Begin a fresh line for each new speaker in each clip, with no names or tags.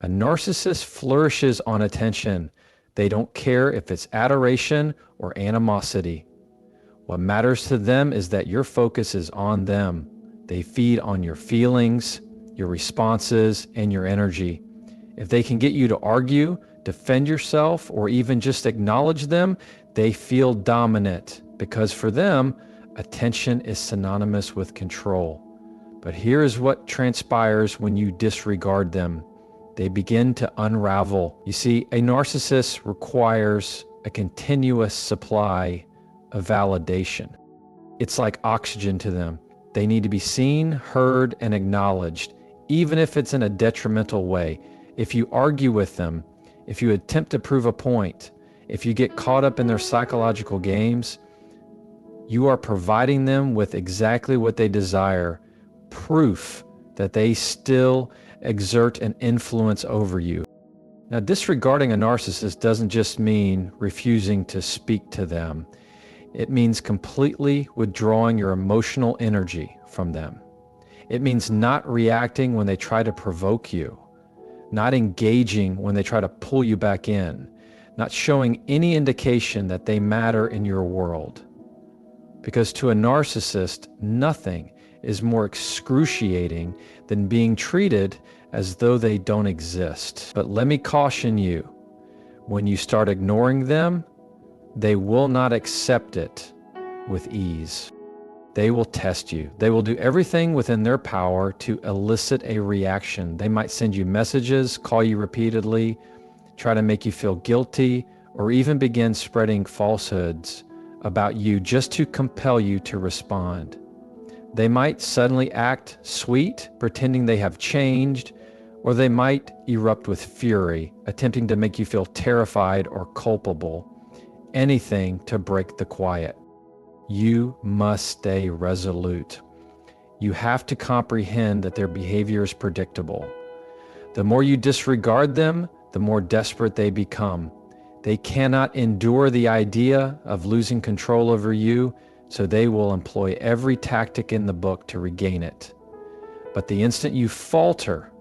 A narcissist flourishes on attention. They don't care if it's adoration or animosity. What matters to them is that your focus is on them. They feed on your feelings, your responses, and your energy. If they can get you to argue, defend yourself, or even just acknowledge them, they feel dominant because for them, attention is synonymous with control. But here is what transpires when you disregard them. They begin to unravel. You see, a narcissist requires a continuous supply of validation. It's like oxygen to them. They need to be seen, heard, and acknowledged, even if it's in a detrimental way. If you argue with them, if you attempt to prove a point, if you get caught up in their psychological games, you are providing them with exactly what they desire, proof that they still exert an influence over you. Now, disregarding a narcissist doesn't just mean refusing to speak to them. It means completely withdrawing your emotional energy from them. It means not reacting when they try to provoke you, not engaging when they try to pull you back in, not showing any indication that they matter in your world. Because to a narcissist, nothing is more excruciating than being treated as though they don't exist. But let me caution you, when you start ignoring them, they will not accept it with ease. They will test you. They will do everything within their power to elicit a reaction. They might send you messages, call you repeatedly, try to make you feel guilty, or even begin spreading falsehoods about you just to compel you to respond. They might suddenly act sweet, pretending they have changed, or they might erupt with fury, attempting to make you feel terrified or culpable. Anything to break the quiet. You must stay resolute. You have to comprehend that their behavior is predictable. The more you disregard them, the more desperate they become. They cannot endure the idea of losing control over you, so they will employ every tactic in the book to regain it. But the instant you falter,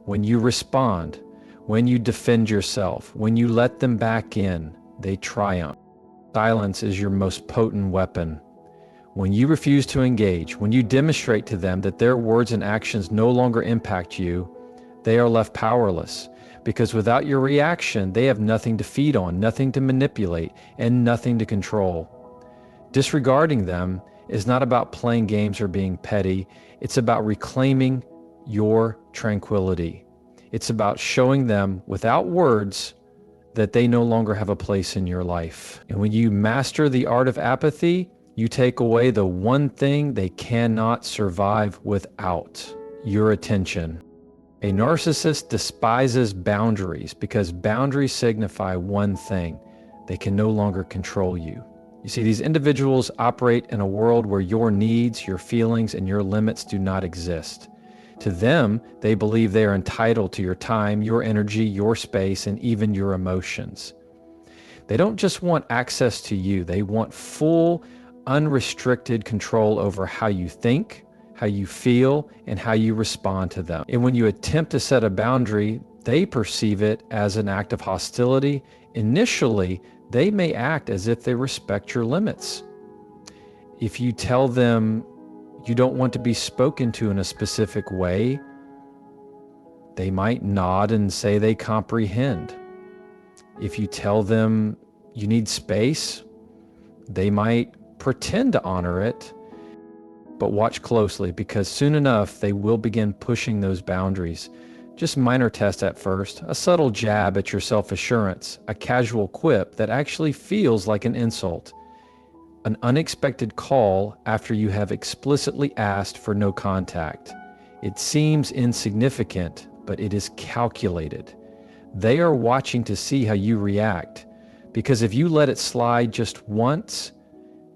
when you respond, when you defend yourself, when you let them back in, they triumph. Silence is your most potent weapon. When you refuse to engage, when you demonstrate to them that their words and actions no longer impact you, they are left powerless. Because without your reaction, they have nothing to feed on, nothing to manipulate, and nothing to control. Disregarding them is not about playing games or being petty. It's about reclaiming your tranquility. It's about showing them without words that they no longer have a place in your life. And when you master the art of apathy, you take away the one thing they cannot survive without: your attention. A narcissist despises boundaries because boundaries signify one thing: they can no longer control you. You see, these individuals operate in a world where your needs, your feelings, and your limits do not exist. To them, they believe they are entitled to your time, your energy, your space, and even your emotions. They don't just want access to you, they want full, unrestricted control over how you think, how you feel, and how you respond to them. And when you attempt to set a boundary, they perceive it as an act of hostility. Initially, they may act as if they respect your limits. If you tell them you don't want to be spoken to in a specific way, they might nod and say they comprehend. If you tell them you need space, they might pretend to honor it. But watch closely, because soon enough they will begin pushing those boundaries. Just minor tests at first, a subtle jab at your self-assurance, a casual quip that actually feels like an insult, an unexpected call after you have explicitly asked for no contact. It seems insignificant, but it is calculated. They are watching to see how you react, because if you let it slide just once,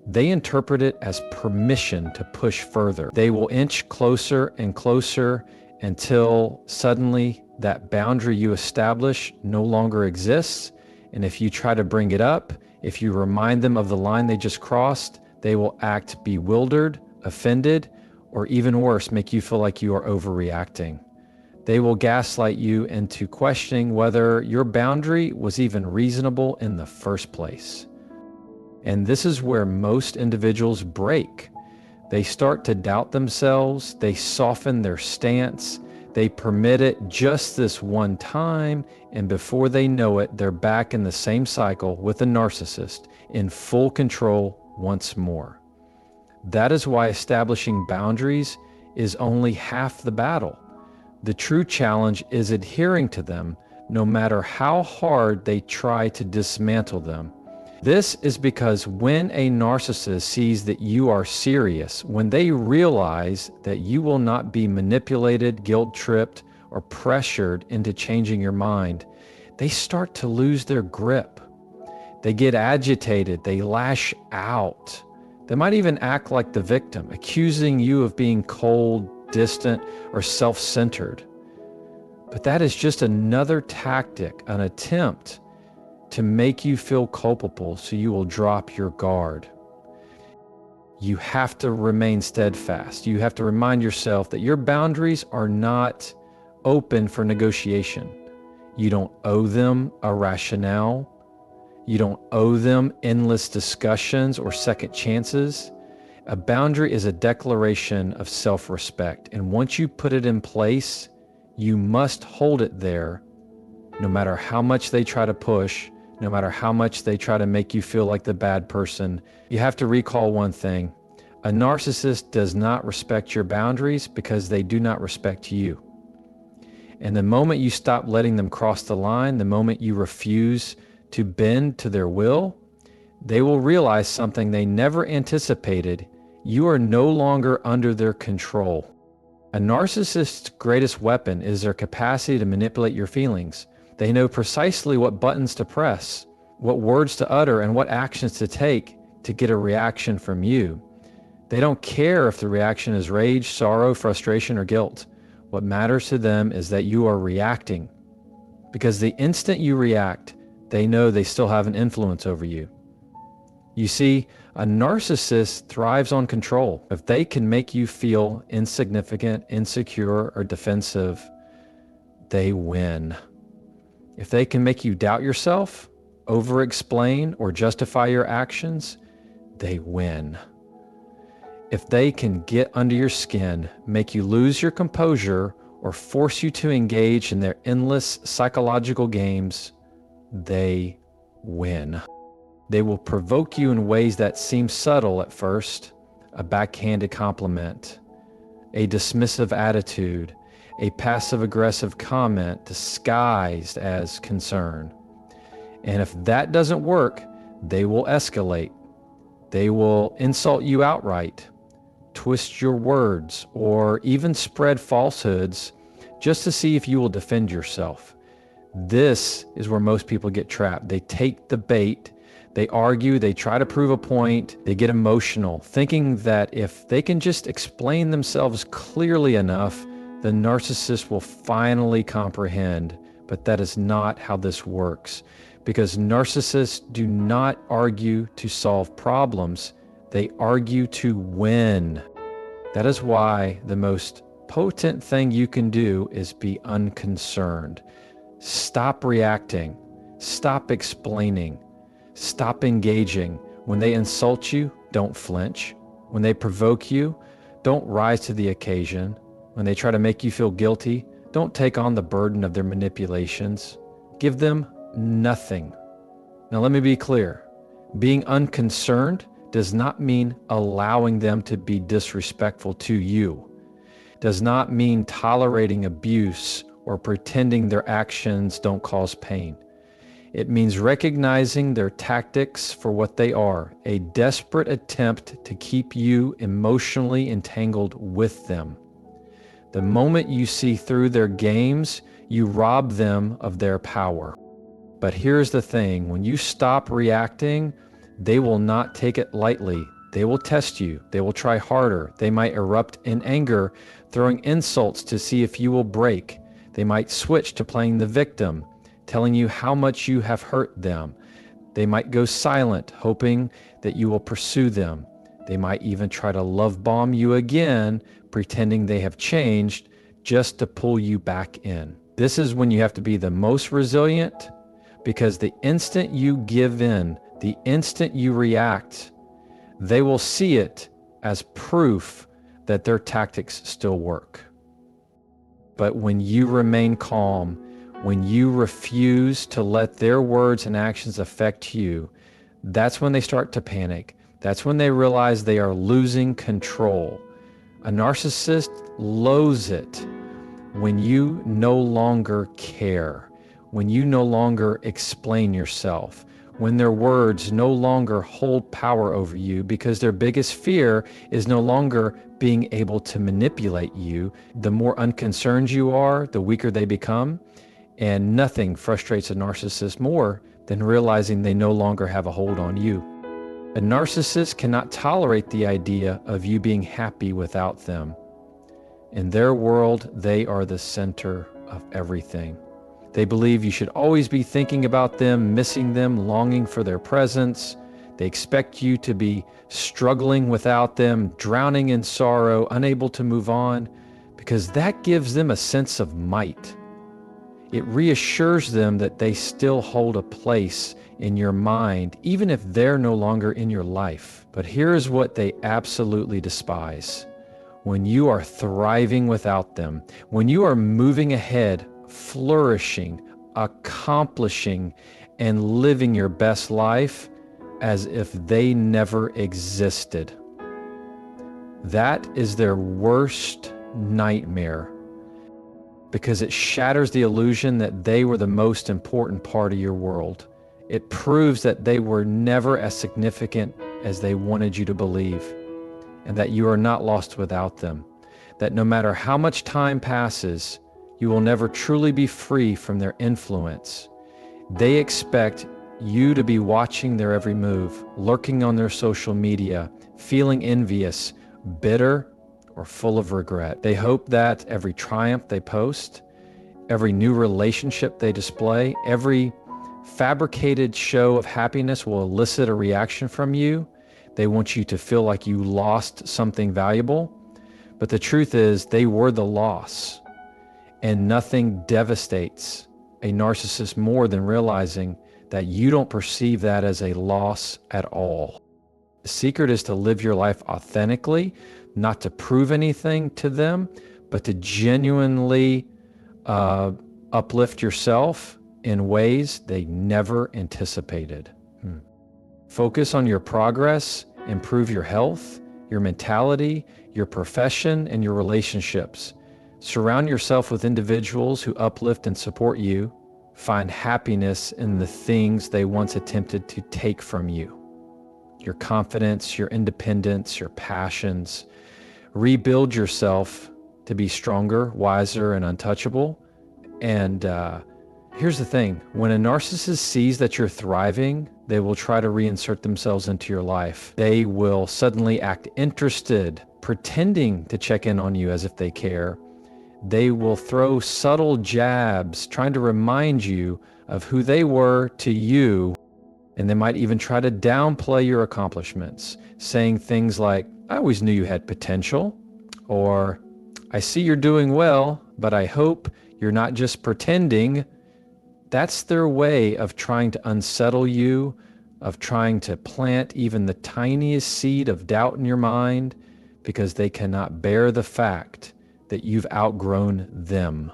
they interpret it as permission to push further. They will inch closer and closer until suddenly that boundary you establish no longer exists. And if you try to bring it up, if you remind them of the line they just crossed, they will act bewildered, offended, or even worse, make you feel like you are overreacting. They will gaslight you into questioning whether your boundary was even reasonable in the first place. And this is where most individuals break. They start to doubt themselves, they soften their stance, they permit it just this one time, and before they know it, they're back in the same cycle with a narcissist, in full control once more. That is why establishing boundaries is only half the battle. The true challenge is adhering to them, no matter how hard they try to dismantle them. This is because when a narcissist sees that you are serious, when they realize that you will not be manipulated, guilt-tripped, or pressured into changing your mind, they start to lose their grip. They get agitated, they lash out. They might even act like the victim, accusing you of being cold, distant, or self-centered. But that is just another tactic, an attempt to make you feel culpable so you will drop your guard. You have to remain steadfast. You have to remind yourself that your boundaries are not open for negotiation. You don't owe them a rationale. You don't owe them endless discussions or second chances. A boundary is a declaration of self-respect, and once you put it in place, you must hold it there, no matter how much they try to push, no matter how much they try to make you feel like the bad person. You have to recall one thing. A narcissist does not respect your boundaries because they do not respect you. And the moment you stop letting them cross the line, the moment you refuse to bend to their will, they will realize something they never anticipated. You are no longer under their control. A narcissist's greatest weapon is their capacity to manipulate your feelings. They know precisely what buttons to press, what words to utter, and what actions to take to get a reaction from you. They don't care if the reaction is rage, sorrow, frustration, or guilt. What matters to them is that you are reacting. Because the instant you react, they know they still have an influence over you. You see, a narcissist thrives on control. If they can make you feel insignificant, insecure, or defensive, they win. If they can make you doubt yourself, over-explain, or justify your actions, they win. If they can get under your skin, make you lose your composure, or force you to engage in their endless psychological games, they win. They will provoke you in ways that seem subtle at first: a backhanded compliment, a dismissive attitude, a passive-aggressive comment disguised as concern. And if that doesn't work, they will escalate. They will insult you outright, twist your words, or even spread falsehoods just to see if you will defend yourself. This is where most people get trapped. They take the bait, they argue, they try to prove a point, they get emotional, thinking that if they can just explain themselves clearly enough, the narcissist will finally comprehend. But that is not how this works, because narcissists do not argue to solve problems, they argue to win. That is why the most potent thing you can do is be unconcerned. Stop reacting, stop explaining, stop engaging. When they insult you, don't flinch. When they provoke you, don't rise to the occasion. When they try to make you feel guilty, don't take on the burden of their manipulations. Give them nothing. Now let me be clear. Being unconcerned does not mean allowing them to be disrespectful to you. Does not mean tolerating abuse or pretending their actions don't cause pain. It means recognizing their tactics for what they are, a desperate attempt to keep you emotionally entangled with them. The moment you see through their games, you rob them of their power. But here's the thing, when you stop reacting, they will not take it lightly. They will test you. They will try harder. They might erupt in anger, throwing insults to see if you will break. They might switch to playing the victim, telling you how much you have hurt them. They might go silent, hoping that you will pursue them. They might even try to love bomb you again, pretending they have changed, just to pull you back in. This is when you have to be the most resilient, because the instant you give in, the instant you react, they will see it as proof that their tactics still work. But when you remain calm, when you refuse to let their words and actions affect you, that's when they start to panic. That's when they realize they are losing control. A narcissist loathes it when you no longer care, when you no longer explain yourself, when their words no longer hold power over you, because their biggest fear is no longer being able to manipulate you. The more unconcerned you are, the weaker they become. And nothing frustrates a narcissist more than realizing they no longer have a hold on you. A narcissist cannot tolerate the idea of you being happy without them. In their world, they are the center of everything. They believe you should always be thinking about them, missing them, longing for their presence. They expect you to be struggling without them, drowning in sorrow, unable to move on, because that gives them a sense of might. It reassures them that they still hold a place in your mind, even if they're no longer in your life. But here's what they absolutely despise. When you are thriving without them, when you are moving ahead, flourishing, accomplishing, and living your best life as if they never existed. That is their worst nightmare, because it shatters the illusion that they were the most important part of your world. It proves that they were never as significant as they wanted you to believe, and that you are not lost without them, that no matter how much time passes, you will never truly be free from their influence. They expect you to be watching their every move, lurking on their social media, feeling envious, bitter, or full of regret. They hope that every triumph they post, every new relationship they display, every fabricated show of happiness will elicit a reaction from you. They want you to feel like you lost something valuable. But the truth is, they were the loss. And nothing devastates a narcissist more than realizing that you don't perceive that as a loss at all. The secret is to live your life authentically, not to prove anything to them, but to genuinely uplift yourself in ways they never anticipated. Focus on your progress, improve your health, your mentality, your profession, and your relationships. Surround yourself with individuals who uplift and support you. Find happiness in the things they once attempted to take from you. Your confidence, your independence, your passions. Rebuild yourself to be stronger, wiser, and untouchable. And here's the thing. When a narcissist sees that you're thriving, they will try to reinsert themselves into your life. They will suddenly act interested, pretending to check in on you as if they care. They will throw subtle jabs, trying to remind you of who they were to you. And they might even try to downplay your accomplishments, saying things like, "I always knew you had potential," or "I see you're doing well, but I hope you're not just pretending." That's their way of trying to unsettle you, of trying to plant even the tiniest seed of doubt in your mind, because they cannot bear the fact that you've outgrown them.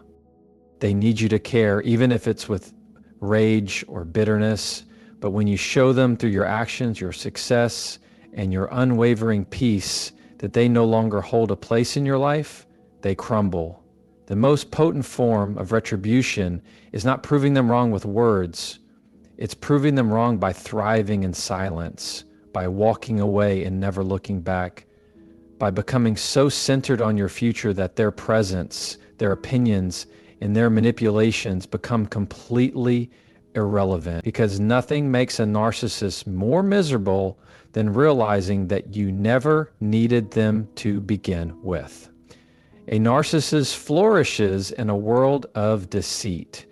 They need you to care, even if it's with rage or bitterness. But when you show them through your actions, your success, and your unwavering peace that they no longer hold a place in your life, they crumble. The most potent form of retribution is not proving them wrong with words. It's proving them wrong by thriving in silence, by walking away and never looking back, by becoming so centered on your future that their presence, their opinions, and their manipulations become completely irrelevant. Because nothing makes a narcissist more miserable than realizing that you never needed them to begin with. A narcissist flourishes in a world of deceit.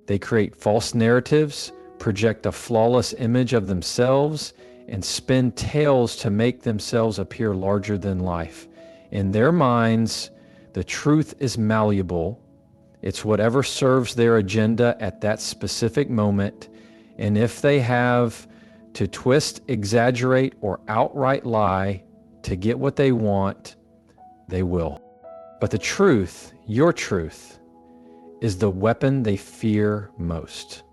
They create false narratives, project a flawless image of themselves, and spin tales to make themselves appear larger than life. In their minds, The truth is malleable. It's whatever serves their agenda at that specific moment. And if they have to twist, exaggerate, or outright lie to get what they want, they will. But the truth, your truth, is the weapon they fear most.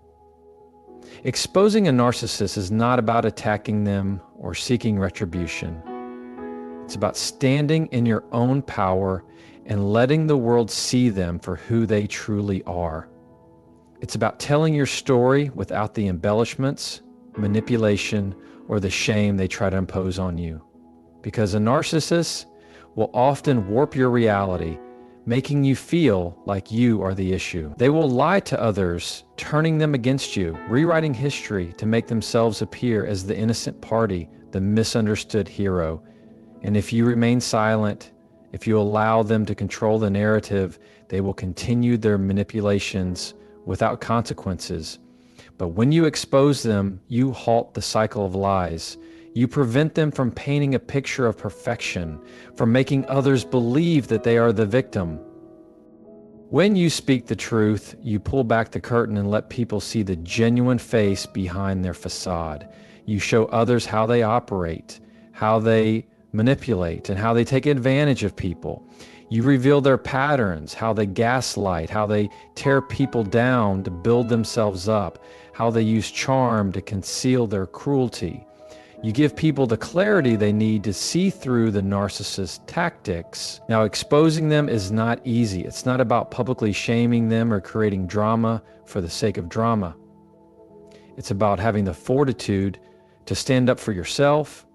Exposing a narcissist is not about attacking them or seeking retribution. It's about standing in your own power and letting the world see them for who they truly are. It's about telling your story without the embellishments, manipulation, or the shame they try to impose on you. Because a narcissist will often warp your reality, making you feel like you are the issue. They will lie to others, turning them against you, rewriting history to make themselves appear as the innocent party, the misunderstood hero. And if you remain silent, if you allow them to control the narrative, they will continue their manipulations without consequences. But when you expose them, you halt the cycle of lies. You prevent them from painting a picture of perfection, from making others believe that they are the victim. When you speak the truth, you pull back the curtain and let people see the genuine face behind their facade. You show others how they operate, how they manipulate, and how they take advantage of people. You reveal their patterns, how they gaslight, how they tear people down to build themselves up, how they use charm to conceal their cruelty. You give people the clarity they need to see through the narcissist tactics. Now, exposing them is not easy. It's not about publicly shaming them or creating drama for the sake of drama. It's about having the fortitude to stand up for yourself,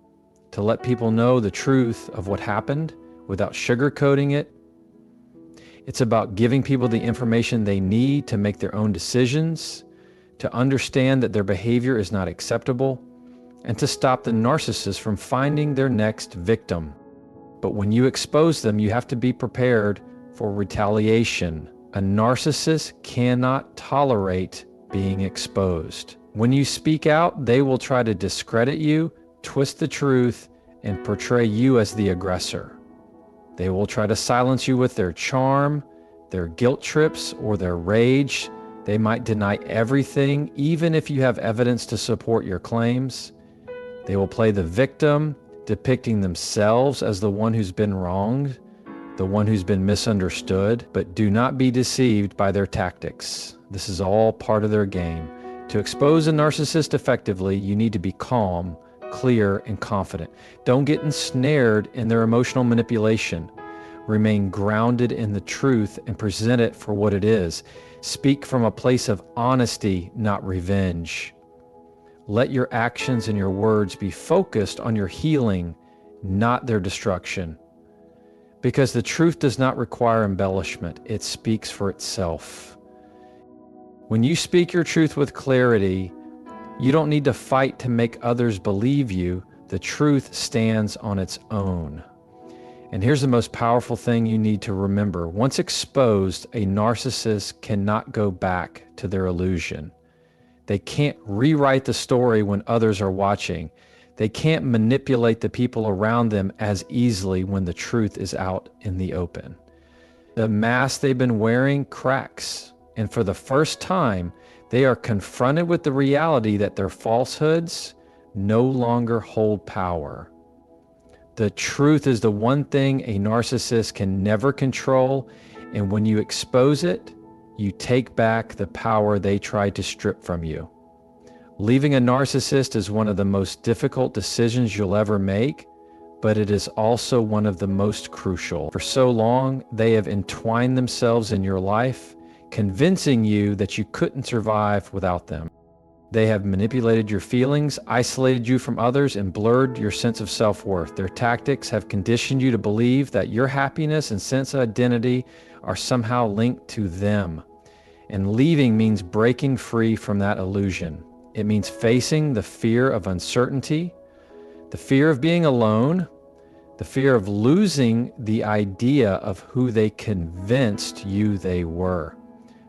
to let people know the truth of what happened without sugarcoating it. It's about giving people the information they need to make their own decisions, to understand that their behavior is not acceptable, and to stop the narcissist from finding their next victim. But when you expose them, you have to be prepared for retaliation. A narcissist cannot tolerate being exposed. When you speak out, they will try to discredit you, twist the truth, and portray you as the aggressor. They will try to silence you with their charm, their guilt trips, or their rage. They might deny everything, even if you have evidence to support your claims. They will play the victim, depicting themselves as the one who's been wronged, the one who's been misunderstood. But do not be deceived by their tactics. This is all part of their game. To expose a narcissist effectively, you need to be calm, clear, and confident. Don't get ensnared in their emotional manipulation. Remain grounded in the truth and present it for what it is. Speak from a place of honesty, not revenge. Let your actions and your words be focused on your healing, not their destruction. Because the truth does not require embellishment. It speaks for itself. When you speak your truth with clarity, you don't need to fight to make others believe you. The truth stands on its own. And here's the most powerful thing you need to remember. Once exposed, a narcissist cannot go back to their illusion. They can't rewrite the story when others are watching. They can't manipulate the people around them as easily when the truth is out in the open. The mask they've been wearing cracks, and for the first time, they are confronted with the reality that their falsehoods no longer hold power. The truth is the one thing a narcissist can never control, and when you expose it, you take back the power they tried to strip from you. Leaving a narcissist is one of the most difficult decisions you'll ever make, but it is also one of the most crucial. For so long, they have entwined themselves in your life, convincing you that you couldn't survive without them. They have manipulated your feelings, isolated you from others, and blurred your sense of self-worth. Their tactics have conditioned you to believe that your happiness and sense of identity are somehow linked to them. And leaving means breaking free from that illusion. It means facing the fear of uncertainty, the fear of being alone, the fear of losing the idea of who they convinced you they were.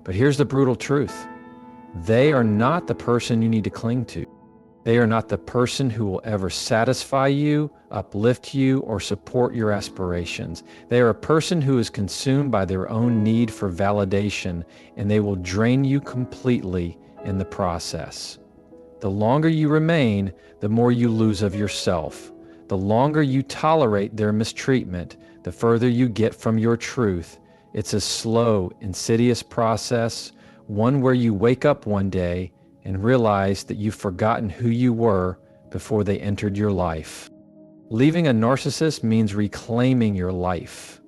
But here's the brutal truth. They are not the person you need to cling to. They are not the person who will ever satisfy you, uplift you, or support your aspirations. They are a person who is consumed by their own need for validation, and they will drain you completely in the process. The longer you remain, the more you lose of yourself. The longer you tolerate their mistreatment, the further you get from your truth. It's a slow, insidious process, one where you wake up one day and realize that you've forgotten who you were before they entered your life. Leaving a narcissist means reclaiming your life.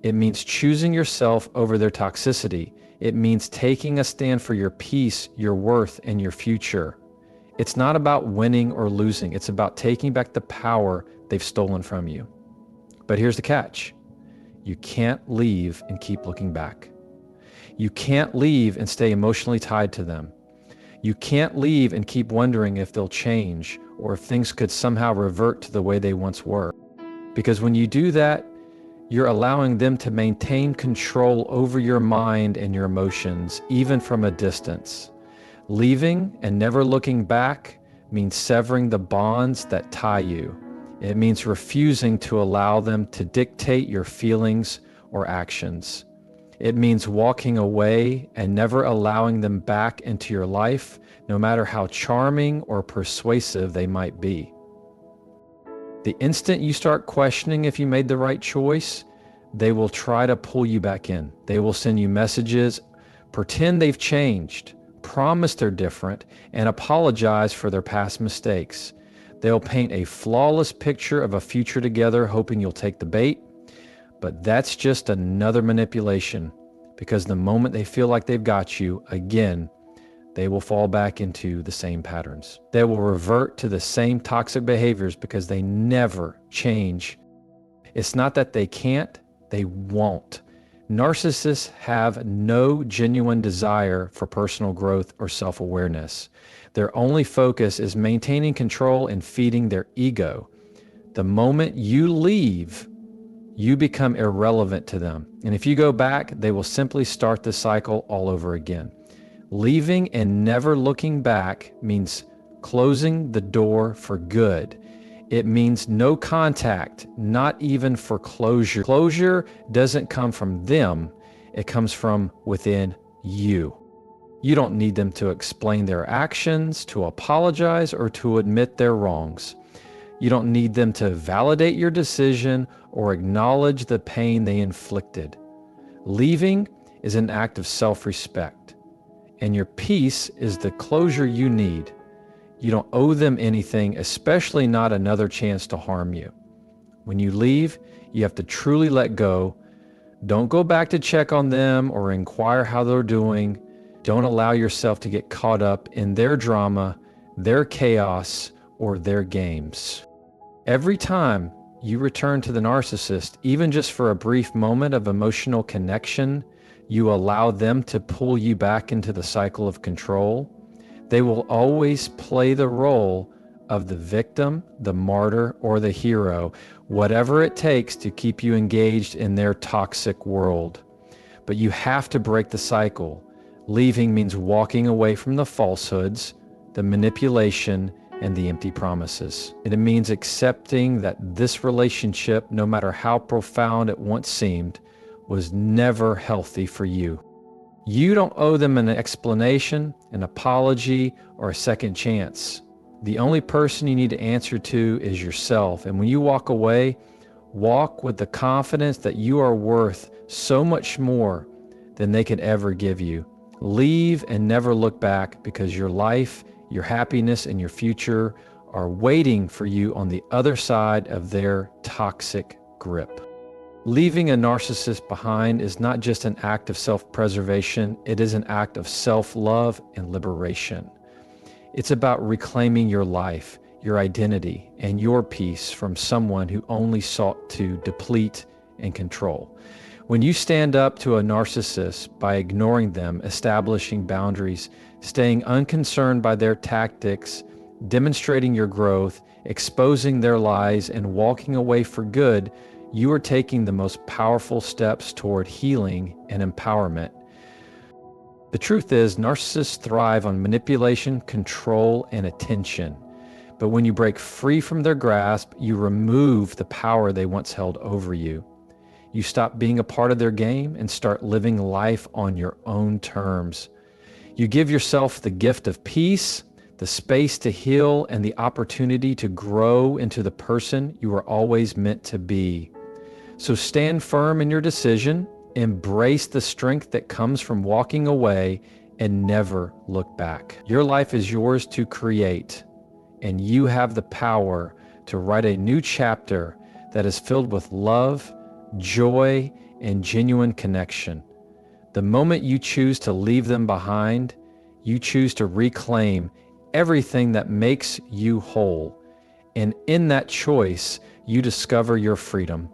It means choosing yourself over their toxicity. It means taking a stand for your peace, your worth, and your future. It's not about winning or losing. It's about taking back the power they've stolen from you. But here's the catch. You can't leave and keep looking back. You can't leave and stay emotionally tied to them. You can't leave and keep wondering if they'll change or if things could somehow revert to the way they once were. Because when you do that, you're allowing them to maintain control over your mind and your emotions, even from a distance. Leaving and never looking back means severing the bonds that tie you. It means refusing to allow them to dictate your feelings or actions. It means walking away and never allowing them back into your life, no matter how charming or persuasive they might be. The instant you start questioning if you made the right choice, they will try to pull you back in. They will send you messages, pretend they've changed, promise they're different, and apologize for their past mistakes. They'll paint a flawless picture of a future together, hoping you'll take the bait. But that's just another manipulation, because the moment they feel like they've got you, again, they will fall back into the same patterns. They will revert to the same toxic behaviors because they never change. It's not that they can't, they won't. Narcissists have no genuine desire for personal growth or self-awareness. Their only focus is maintaining control and feeding their ego. The moment you leave, you become irrelevant to them. And if you go back, they will simply start the cycle all over again. Leaving and never looking back means closing the door for good. It means no contact, not even for closure. Closure doesn't come from them, it comes from within you. You don't need them to explain their actions, to apologize, or to admit their wrongs. You don't need them to validate your decision or acknowledge the pain they inflicted. Leaving is an act of self-respect, and your peace is the closure you need. You don't owe them anything, especially not another chance to harm you. When you leave, you have to truly let go. Don't go back to check on them or inquire how they're doing. Don't allow yourself to get caught up in their drama, their chaos, or their games. Every time you return to the narcissist, even just for a brief moment of emotional connection, you allow them to pull you back into the cycle of control. They will always play the role of the victim, the martyr, or the hero, whatever it takes to keep you engaged in their toxic world. But you have to break the cycle. Leaving means walking away from the falsehoods, the manipulation, and the empty promises. It means accepting that this relationship, no matter how profound it once seemed, was never healthy for you. You don't owe them an explanation, an apology, or a second chance. The only person you need to answer to is yourself. And when you walk away, walk with the confidence that you are worth so much more than they could ever give you. Leave and never look back, because your life, your happiness, and your future are waiting for you on the other side of their toxic grip. Leaving a narcissist behind is not just an act of self-preservation, it is an act of self-love and liberation. It's about reclaiming your life, your identity, and your peace from someone who only sought to deplete and control. When you stand up to a narcissist by ignoring them, establishing boundaries, staying unconcerned by their tactics, demonstrating your growth, exposing their lies, and walking away for good, you are taking the most powerful steps toward healing and empowerment. The truth is, narcissists thrive on manipulation, control, and attention. But when you break free from their grasp, you remove the power they once held over you. You stop being a part of their game and start living life on your own terms. You give yourself the gift of peace, the space to heal, and the opportunity to grow into the person you were always meant to be. So stand firm in your decision, embrace the strength that comes from walking away, and never look back. Your life is yours to create, and you have the power to write a new chapter that is filled with love, joy, and genuine connection. The moment you choose to leave them behind, you choose to reclaim everything that makes you whole. And in that choice, you discover your freedom.